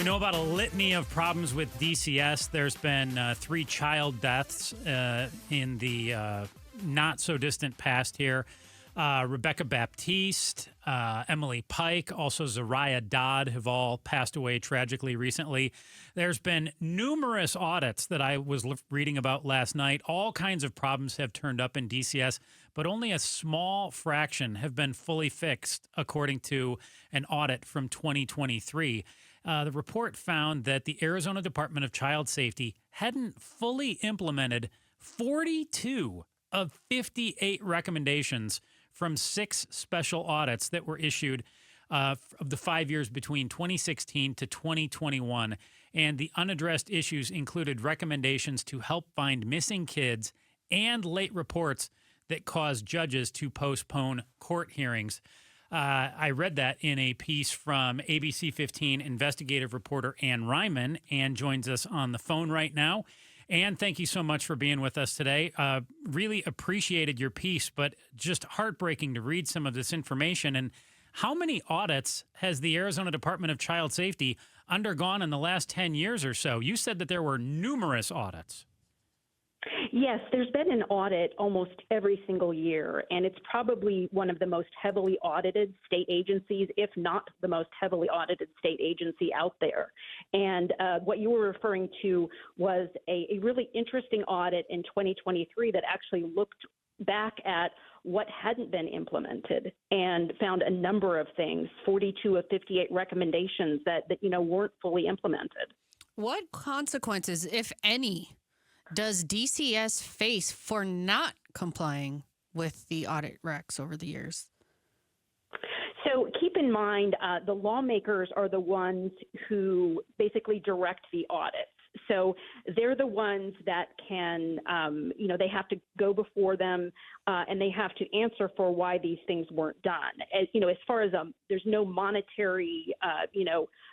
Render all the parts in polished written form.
We know about a litany of problems with DCS. There's been 3 child deaths in the not-so-distant past here. Rebecca Baptiste, Emily Pike, also Zariah Dodd have all passed away tragically recently. There's been numerous audits that I was reading about last night. All kinds of problems have turned up in DCS, but only a small fraction have been fully fixed, according to an audit from 2023. The report found that the Arizona Department of Child Safety hadn't fully implemented 42 of 58 recommendations from 6 special audits that were issued of the 5 years between 2016 to 2021. And the unaddressed issues included recommendations to help find missing kids and late reports that caused judges to postpone court hearings. I read that in a piece from ABC 15 investigative reporter Anne Ryman. Anne joins us on the phone right now. Anne, thank you so much for being with us today. Really appreciated your piece, but just heartbreaking to read some of this information. And how many audits has the Arizona Department of Child Safety undergone in the last 10 years or so? You said that there were numerous audits. Yes, there's been an audit almost every single year, and it's probably one of the most heavily audited state agencies, if not the most heavily audited state agency out there. And what you were referring to was a really interesting audit in 2023 that actually looked back at what hadn't been implemented and found a number of things, 42 of 58 recommendations that weren't fully implemented. What consequences, if any, does DCS face for not complying with the audit recs over the years? So keep in mind, the lawmakers are the ones who basically direct the audits. So they're the ones that can, they have to go before them and they have to answer for why these things weren't done. As far as there's no monetary,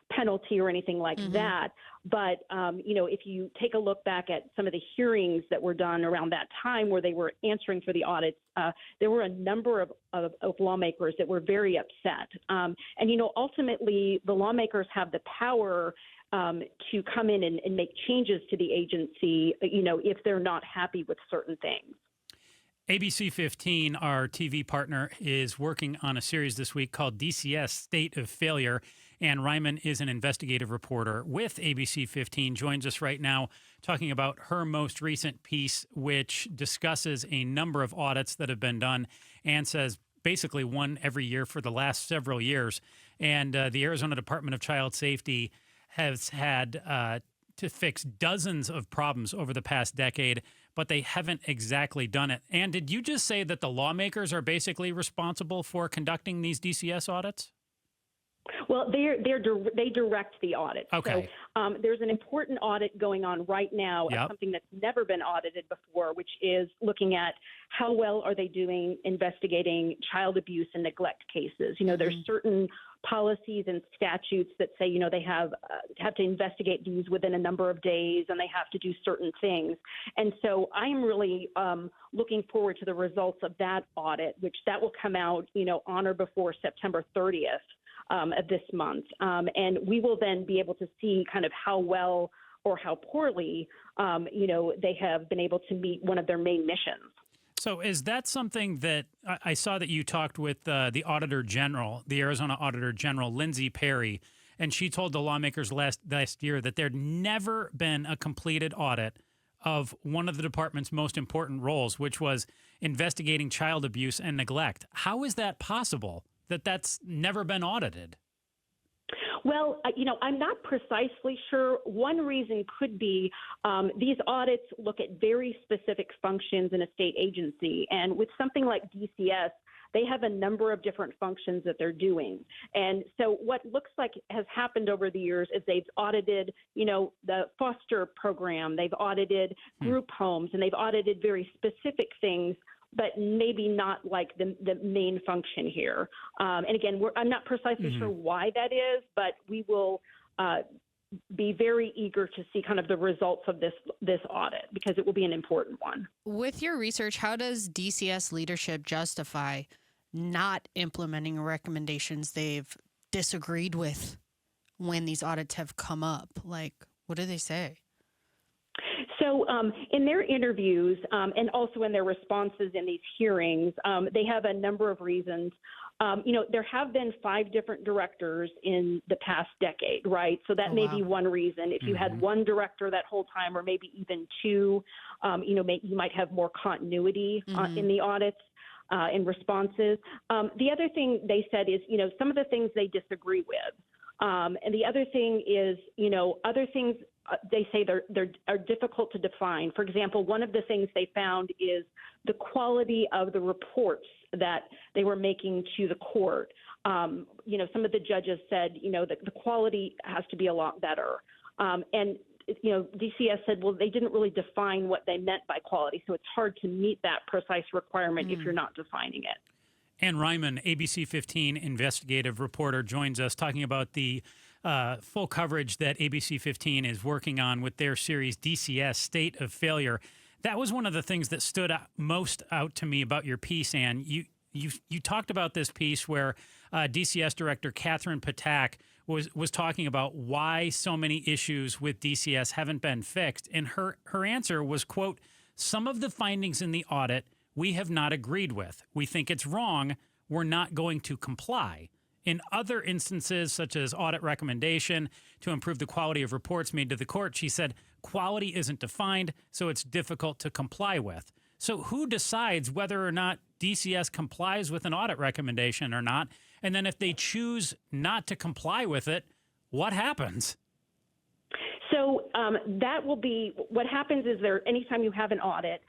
penalty or anything like that. But, if you take a look back at some of the hearings that were done around that time where they were answering for the audits, there were a number of lawmakers that were very upset. Ultimately, the lawmakers have the power to come in and make changes to the agency, if they're not happy with certain things. ABC 15, our TV partner, is working on a series this week called DCS State of Failure. Anne Ryman is an investigative reporter with ABC 15, joins us right now talking about her most recent piece, which discusses a number of audits that have been done. Anne says basically one every year for the last several years. And the Arizona Department of Child Safety has had to fix dozens of problems over the past decade, but they haven't exactly done it. And did you just say that the lawmakers are basically responsible for conducting these DCS audits? Well, they direct the audit. Okay. So there's an important audit going on right now of something that's never been audited before, which is looking at how well are they doing investigating child abuse and neglect cases. There's certain policies and statutes that say, they have to investigate these within a number of days and they have to do certain things. And so I am really looking forward to the results of that audit, which that will come out, on or before September 30th. Of this month. And we will then be able to see kind of how well or how poorly, they have been able to meet one of their main missions. So is that something that I saw that you talked with the Auditor General, the Arizona Auditor General, Lindsay Perry, and she told the lawmakers last year that there'd never been a completed audit of one of the department's most important roles, which was investigating child abuse and neglect. How is that possible? That's never been audited? Well, I'm not precisely sure. One reason could be these audits look at very specific functions in a state agency. And with something like DCS, they have a number of different functions that they're doing. And so what looks like has happened over the years is they've audited, the foster program, they've audited group homes, and they've audited very specific things, but maybe not like the main function here. And again, I'm not precisely sure why that is, but we will be very eager to see kind of the results of this audit because it will be an important one. With your research, how does DCS leadership justify not implementing recommendations they've disagreed with when these audits have come up? Like, what do they say? So in their interviews and also in their responses in these hearings, they have a number of reasons. There have been 5 different directors in the past decade, right? So that may be one reason. If you had one director that whole time, or maybe even 2, you might have more continuity in the audits. In responses. The other thing they said is, some of the things they disagree with. And the other thing is, other things they say are difficult to define. For example, one of the things they found is the quality of the reports that they were making to the court. Some of the judges said, that the quality has to be a lot better. And DCS said, well, they didn't really define what they meant by quality, so it's hard to meet that precise requirement if you're not defining it. Anne Ryman, ABC 15 investigative reporter, joins us talking about the full coverage that ABC 15 is working on with their series DCS, State of Failure. That was one of the things that stood out most to me about your piece, Anne. You talked about this piece where DCS Director Catherine Patak was talking about why so many issues with DCS haven't been fixed. And her answer was, quote, "Some of the findings in the audit we have not agreed with. We think it's wrong. We're not going to comply. In other instances, such as audit recommendation to improve the quality of reports made to the court," she said, "quality isn't defined, so it's difficult to comply with." So who decides whether or not DCS complies with an audit recommendation or not? And then if they choose not to comply with it, what happens? So that will be what happens is anytime you have an audit,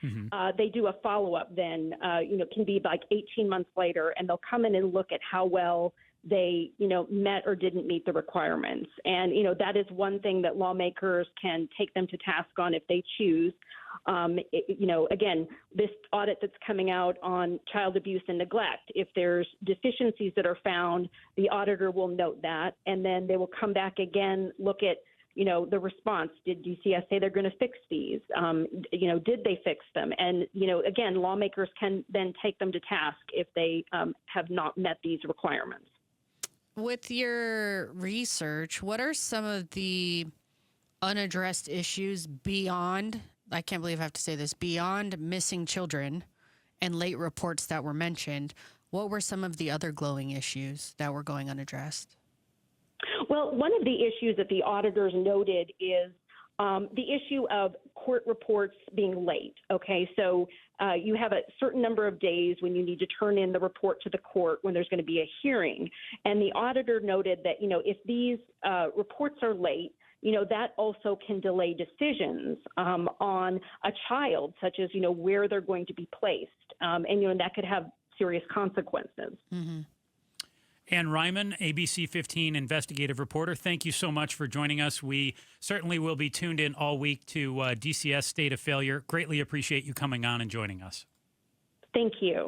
they do a follow-up then, it can be like 18 months later, and they'll come in and look at how well they, met or didn't meet the requirements. And, that is one thing that lawmakers can take them to task on if they choose. Again, this audit that's coming out on child abuse and neglect, if there's deficiencies that are found, the auditor will note that, and then they will come back again, look at, the response. Did DCS say they're going to fix these? Did they fix them? And, again, lawmakers can then take them to task if they have not met these requirements. With your research, what are some of the unaddressed issues beyond, I can't believe I have to say this, beyond missing children and late reports that were mentioned? What were some of the other glowing issues that were going unaddressed? Well, one of the issues that the auditors noted is the issue of court reports being late. Okay, so you have a certain number of days when you need to turn in the report to the court when there's going to be a hearing. And the auditor noted that, if these reports are late, that also can delay decisions on a child, such as, where they're going to be placed. And that could have serious consequences. Mm-hmm. Anne Ryman, ABC 15 investigative reporter, thank you so much for joining us. We certainly will be tuned in all week to DCS State of Failure. Greatly appreciate you coming on and joining us. Thank you.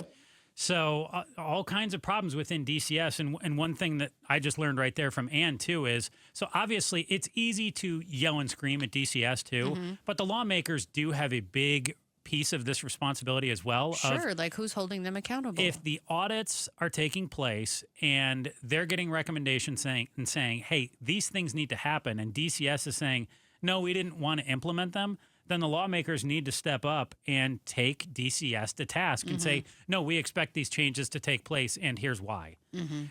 So all kinds of problems within DCS. And one thing that I just learned right there from Anne, too, is so obviously it's easy to yell and scream at DCS, too, but the lawmakers do have a big piece of this responsibility as well. Sure, like who's holding them accountable? If the audits are taking place and they're getting recommendations saying, hey, these things need to happen, and DCS is saying, no, we didn't want to implement them, then the lawmakers need to step up and take DCS to task and say, no, we expect these changes to take place, and here's why.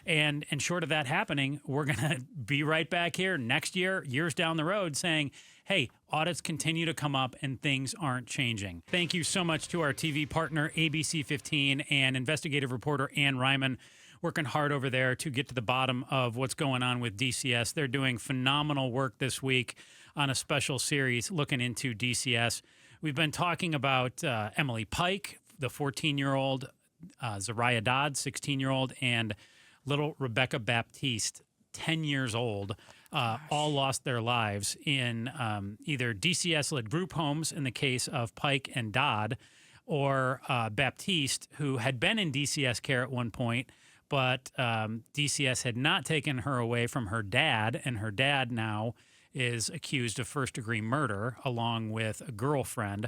And short of that happening, we're going to be right back here next year, years down the road, saying, hey, audits continue to come up and things aren't changing. Thank you so much to our TV partner, ABC 15, and investigative reporter Anne Ryman, working hard over there to get to the bottom of what's going on with DCS. They're doing phenomenal work this week on a special series looking into DCS. We've been talking about Emily Pike, the 14-year-old, Zariah Dodd, 16-year-old, and little Rebecca Baptiste, 10 years old, all lost their lives in either DCS-led group homes in the case of Pike and Dodd, or Baptiste, who had been in DCS care at one point, but DCS had not taken her away from her dad, and her dad now is accused of first-degree murder along with a girlfriend.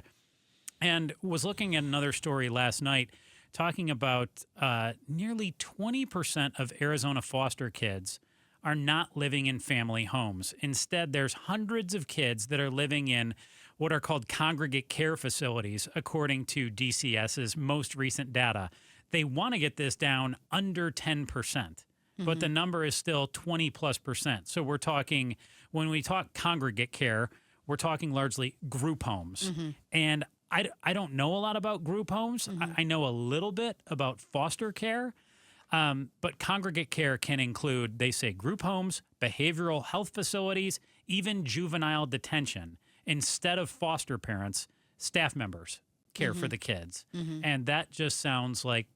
And was looking at another story last night talking about nearly 20% of Arizona foster kids are not living in family homes. Instead, there's hundreds of kids that are living in what are called congregate care facilities, according to DCS's most recent data. They want to get this down under 10%, but the number is still 20+%. So we're talking, when we talk congregate care, we're talking largely group homes. And I don't know a lot about group homes. I know a little bit about foster care. But congregate care can include, they say, group homes, behavioral health facilities, even juvenile detention. Instead of foster parents, staff members care for the kids. And that just sounds like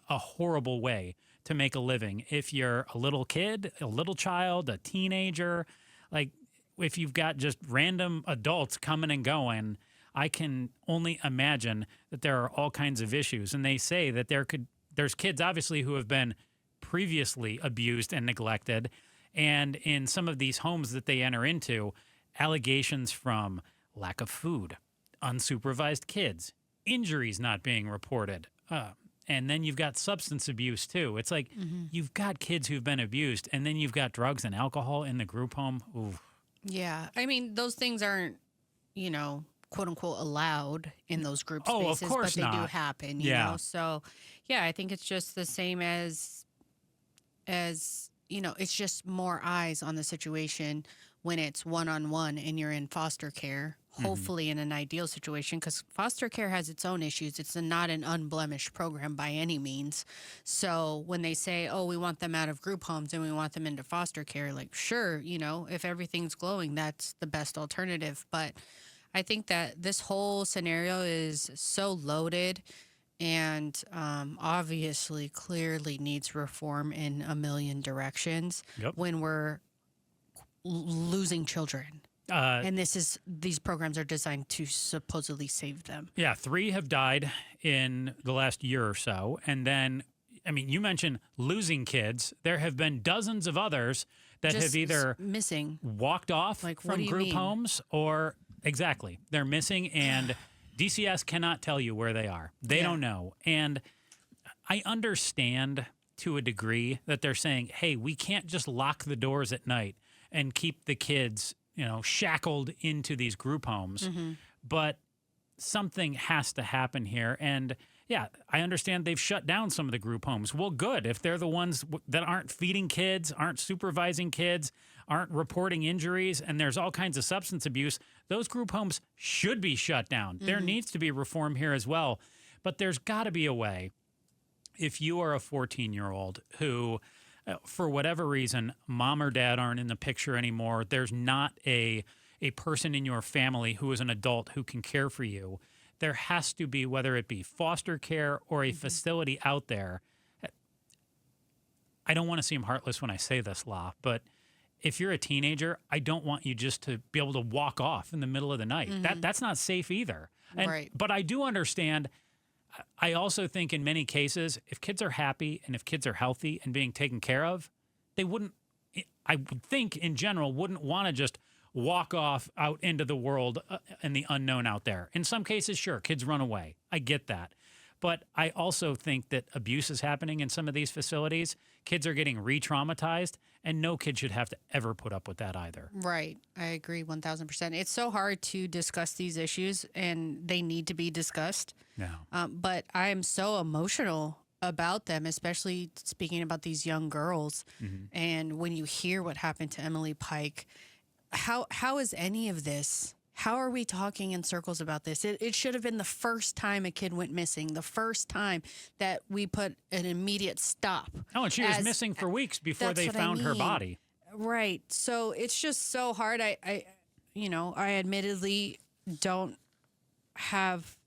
a horrible way to make a living. If you're a little kid, a little child, a teenager, like if you've got just random adults coming and going, I can only imagine that there are all kinds of issues. And they say that there's kids obviously who have been previously abused and neglected. And in some of these homes that they enter into, allegations from lack of food, unsupervised kids, injuries not being reported. And then you've got substance abuse too. It's like you've got kids who've been abused, and then you've got drugs and alcohol in the group home. Ooh. Yeah. I mean, those things aren't, quote unquote allowed in those group spaces, of course but they not. do happen, you know? So yeah, I think it's just the same as, it's just more eyes on the situation when it's one-on-one and you're in foster care, hopefully in an ideal situation, because foster care has its own issues. It's not an unblemished program by any means. So when they say, oh, we want them out of group homes and we want them into foster care, like, sure, if everything's glowing, that's the best alternative. But I think that this whole scenario is so loaded and obviously clearly needs reform in a million directions when we're losing children. And these programs are designed to supposedly save them. Yeah, 3 have died in the last year or so. And then, I mean, you mentioned losing kids. There have been dozens of others that Just have either missing, walked off Like, what from do you group mean? homes or exactly, they're missing, and DCS cannot tell you where they are. They don't know. And I understand to a degree that they're saying, hey, we can't just lock the doors at night and keep the kids, shackled into these group homes. But something has to happen here. And yeah, I understand they've shut down some of the group homes. Well, good. If they're the ones that aren't feeding kids, aren't supervising kids, aren't reporting injuries, and there's all kinds of substance abuse, those group homes should be shut down. There needs to be reform here as well. But there's got to be a way, if you are a 14-year-old who, for whatever reason, mom or dad aren't in the picture anymore, there's not a person in your family who is an adult who can care for you, there has to be, whether it be foster care or a facility out there. I don't want to seem heartless when I say this, La, but if you're a teenager, I don't want you just to be able to walk off in the middle of the night. That's not safe either. Right. But I do understand. I also think in many cases, if kids are happy and if kids are healthy and being taken care of, they wouldn't, I would think in general, wouldn't want to just walk off out into the world and the unknown out there. In some cases, sure, kids run away. I get that. But I also think that abuse is happening in some of these facilities. Kids are getting re-traumatized, and no kid should have to ever put up with that either. Right. I agree 1,000%. It's so hard to discuss these issues, and they need to be discussed. No. But I am so emotional about them, especially speaking about these young girls. And when you hear what happened to Emily Pike, how is any of this? How are we talking in circles about this? It should have been the first time a kid went missing, the first time that we put an immediate stop. Oh, and she was missing for weeks before they found her body. Right. So it's just so hard. I admittedly don't have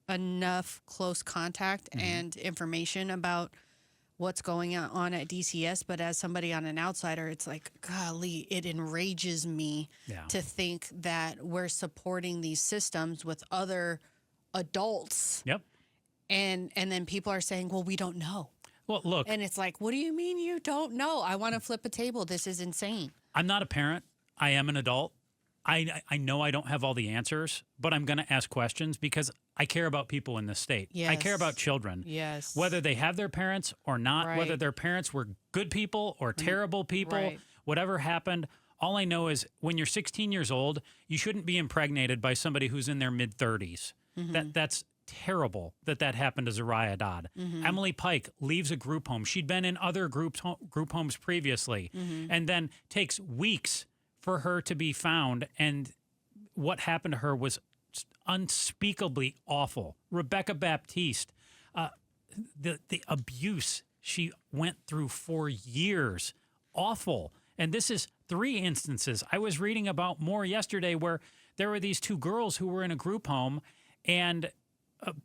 enough close contact and information about what's going on at DCS, but as somebody on an outsider, it's like, golly, it enrages me to think that we're supporting these systems with other adults. Yep. And then people are saying, well, we don't know. Well, look. And it's like, what do you mean you don't know? I want to flip a table. This is insane. I'm not a parent. I am an adult. I know I don't have all the answers, but I'm going to ask questions because I care about people in this state. I care Yes. about children. Yes. Whether they have their parents or not, whether Right. their parents were good people or terrible people, Right. whatever happened, all I know is when you're 16 years old, you shouldn't be impregnated by somebody who's in their mid-30s. That's terrible that happened to Zariah Dodd. Emily Pike leaves a group home. She'd been in other group homes previously, and then takes weeks for her to be found. And what happened to her was unspeakably awful. Rebecca Baptiste, the abuse she went through for years, awful. And this is 3 instances. I was reading about more yesterday where there were these 2 girls who were in a group home, and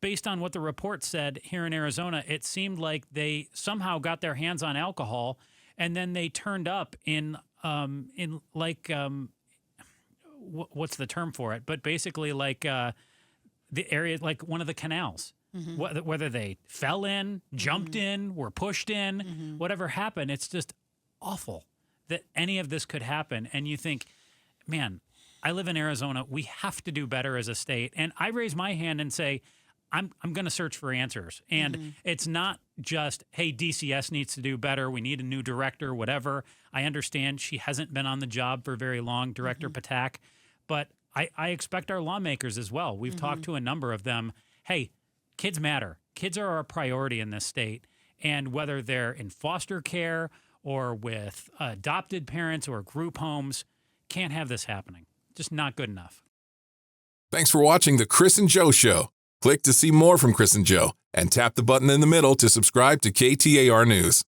based on what the report said here in Arizona, it seemed like they somehow got their hands on alcohol, and then they turned up in like what's the term for it? But basically like the area, like one of the canals. Whether they fell in, jumped in, were pushed in, whatever happened, it's just awful that any of this could happen. And you think, man, I live in Arizona. We have to do better as a state. And I raise my hand and say, I'm going to search for answers. And it's not just, hey, DCS needs to do better. We need a new director, whatever. I understand she hasn't been on the job for very long, Director Patak. But I expect our lawmakers as well. We've talked to a number of them. Hey, kids matter. Kids are our priority in this state. And whether they're in foster care or with adopted parents or group homes, can't have this happening. Just not good enough. Thanks for watching The Chris and Joe Show. Click to see more from Chris and Joe, and tap the button in the middle to subscribe to KTAR News.